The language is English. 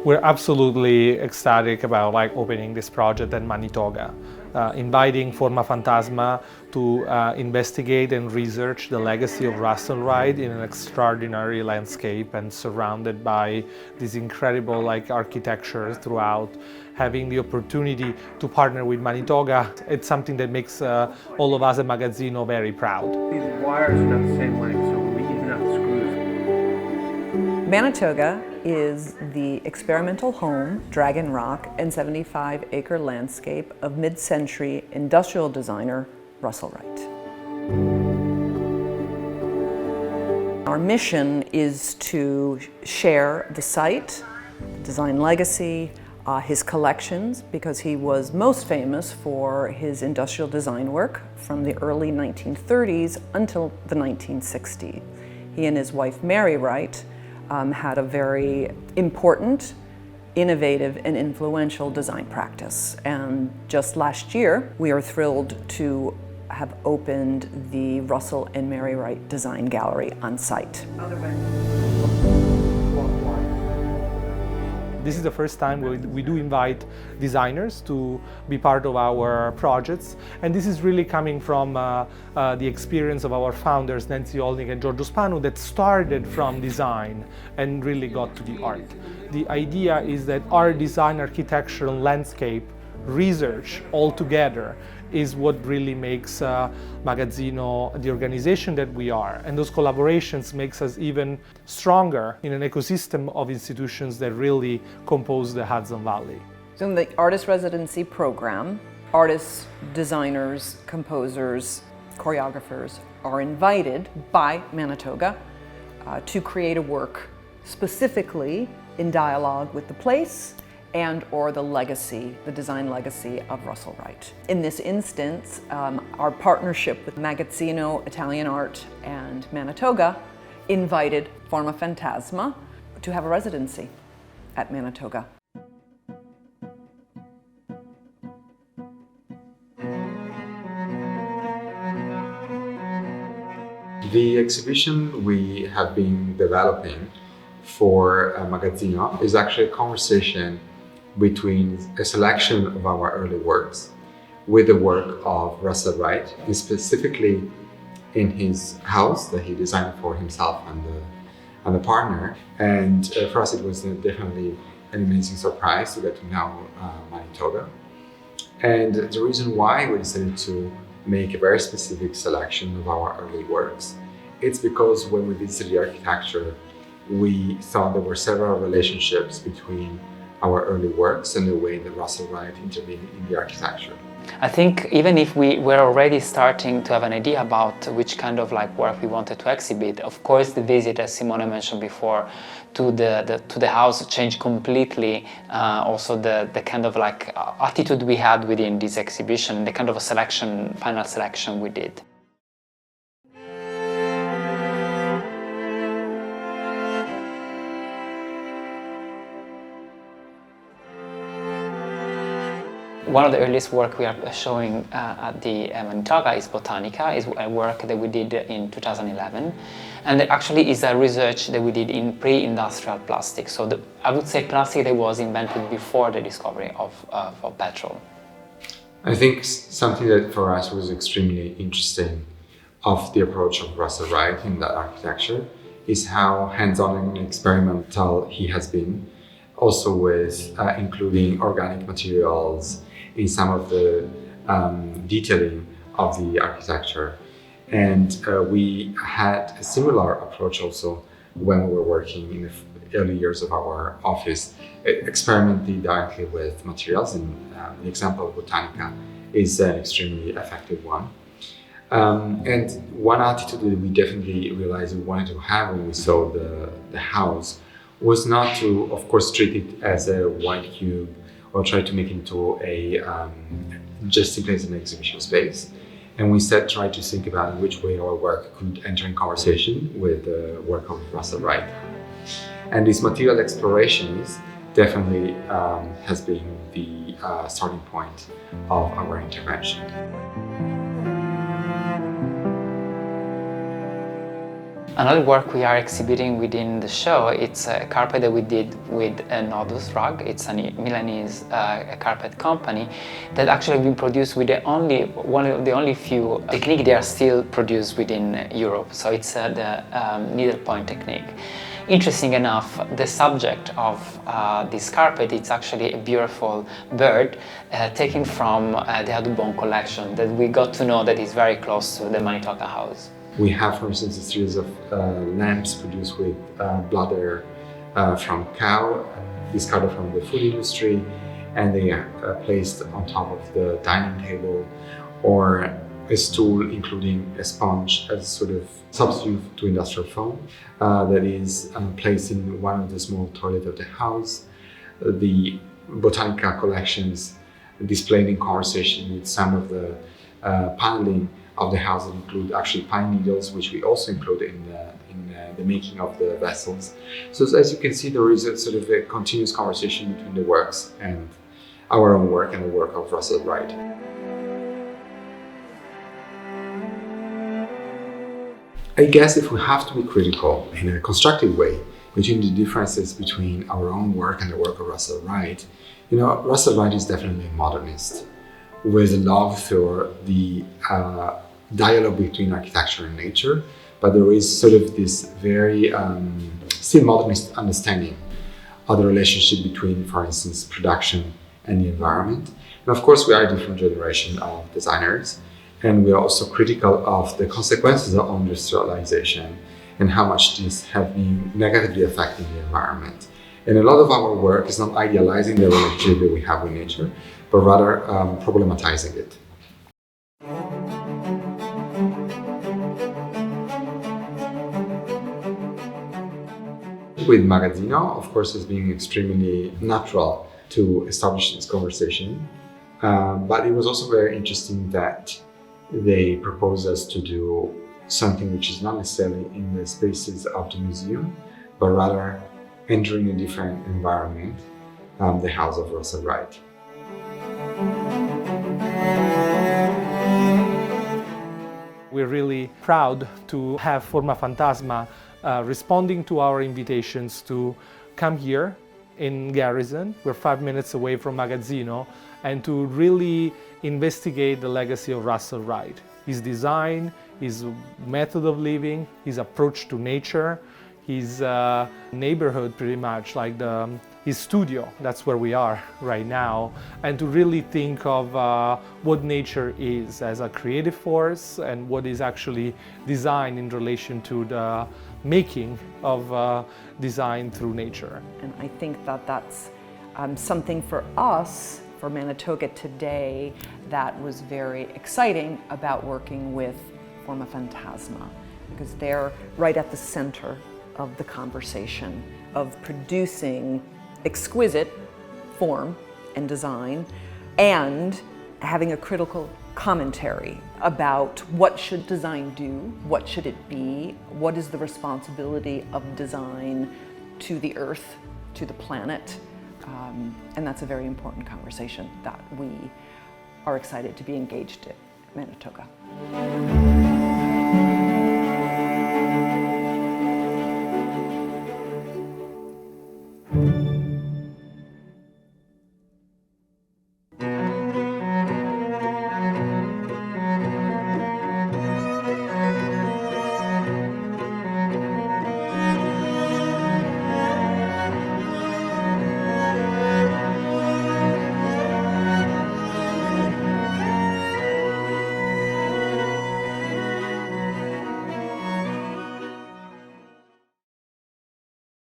We're absolutely ecstatic about opening this project in Manitoga, inviting Formafantasma to investigate and research the legacy of Russel Wright in an extraordinary landscape and surrounded by this incredible architecture throughout. Having the opportunity to partner with Manitoga, it's something that makes all of us at Magazzino very proud. These wires are not the same length, so we even have the screws. Manitoga is the experimental home, Dragon Rock, and 75-acre landscape of mid-century industrial designer Russel Wright. Our mission is to share the site, design legacy, his collections, because he was most famous for his industrial design work from the early 1930s until the 1960s. He and his wife Mary Wright had a very important, innovative, and influential design practice. And just last year, we are thrilled to have opened the Russel and Mary Wright Design Gallery on site. This is the first time we do invite designers to be part of our projects, and this is really coming from the experience of our founders, Nancy Olnick and Giorgio Spanu, that started from design and really got to the art. The idea is that art, design, architecture, and landscape research all together is what really makes Magazzino the organization that we are. And those collaborations makes us even stronger in an ecosystem of institutions that really compose the Hudson Valley. So in the artist residency program, artists, designers, composers, choreographers are invited by Manitoga to create a work specifically in dialogue with the place and or the legacy, the design legacy of Russel Wright. In this instance, our partnership with Magazzino Italian Art and Manitoga invited Formafantasma to have a residency at Manitoga. The exhibition we have been developing for Magazzino is actually a conversation between a selection of our early works with the work of Russel Wright, and specifically in his house that he designed for himself and the partner. And for us it was definitely an amazing surprise to get to know Manitoga. And the reason why we decided to make a very specific selection of our early works, it's because when we visited the architecture, we thought there were several relationships between our early works and the way that Russel Wright intervened in the architecture. I think even if we were already starting to have an idea about which kind of work we wanted to exhibit, of course the visit, as Simone mentioned before, to the house changed completely also the kind of attitude we had within this exhibition, the kind of a final selection we did. One of the earliest work we are showing at the Manitoga is Botanica, is a work that we did in 2011, and that actually is a research that we did in pre-industrial plastic. So I would say plastic that was invented before the discovery of petrol. I think something that for us was extremely interesting of the approach of Russel Wright in that architecture is how hands-on and experimental he has been, also with including organic materials in some of the detailing of the architecture. And we had a similar approach also when we were working in the early years of our office, experimenting directly with materials, and the example of Botanica is an extremely effective one. And one attitude that we definitely realized we wanted to have when we saw the house was not to, of course, treat it as a white cube or try to make it into a just simply as an exhibition space. And we instead tried to think about which way our work could enter in conversation with the work of Russel Wright. And this material explorations definitely has been the starting point of our intervention. Another work we are exhibiting within the show, it's a carpet that we did with a Nodus rug. It's a Milanese carpet company that actually have been produced with one of the only few techniques that are still produced within Europe. So it's the needlepoint technique. Interesting enough, the subject of this carpet, it's actually a beautiful bird taken from the Audubon collection that we got to know that is very close to the Manitoga house. We have, for instance, a series of lamps produced with bladder from cow, discarded from the food industry, and they are placed on top of the dining table, or a stool including a sponge as sort of substitute to industrial foam that is placed in one of the small toilets of the house. The Botanica collections displayed in conversation with some of the paneling of the house that include actually pine needles, which we also include in the making of the vessels. So as you can see, there is a sort of a continuous conversation between the works and our own work and the work of Russel Wright. I guess if we have to be critical in a constructive way between the differences between our own work and the work of Russel Wright, Russel Wright is definitely a modernist with a love for the dialogue between architecture and nature, but there is sort of this very still modernist understanding of the relationship between, for instance, production and the environment. And of course, we are a different generation of designers, and we are also critical of the consequences of industrialization and how much this have been negatively affecting the environment. And a lot of our work is not idealizing the relationship that we have with nature, but rather problematizing it. With Magazzino, of course, it's been extremely natural to establish this conversation, but it was also very interesting that they proposed us to do something which is not necessarily in the spaces of the museum, but rather entering a different environment, the house of Russel Wright. We're really proud to have Formafantasma responding to our invitations to come here in Garrison. We're 5 minutes away from Magazzino, and to really investigate the legacy of Russel Wright. His design, his method of living, his approach to nature, his neighborhood pretty much, like his studio, that's where we are right now, and to really think of what nature is as a creative force and what is actually design in relation to the making of design through nature. And I think that that's something for us, for Manitoga today, that was very exciting about working with Formafantasma, because they're right at the center of the conversation of producing exquisite form and design and having a critical commentary about what should design do, what should it be, what is the responsibility of design to the earth, to the planet, and that's a very important conversation that we are excited to be engaged in Manitoga.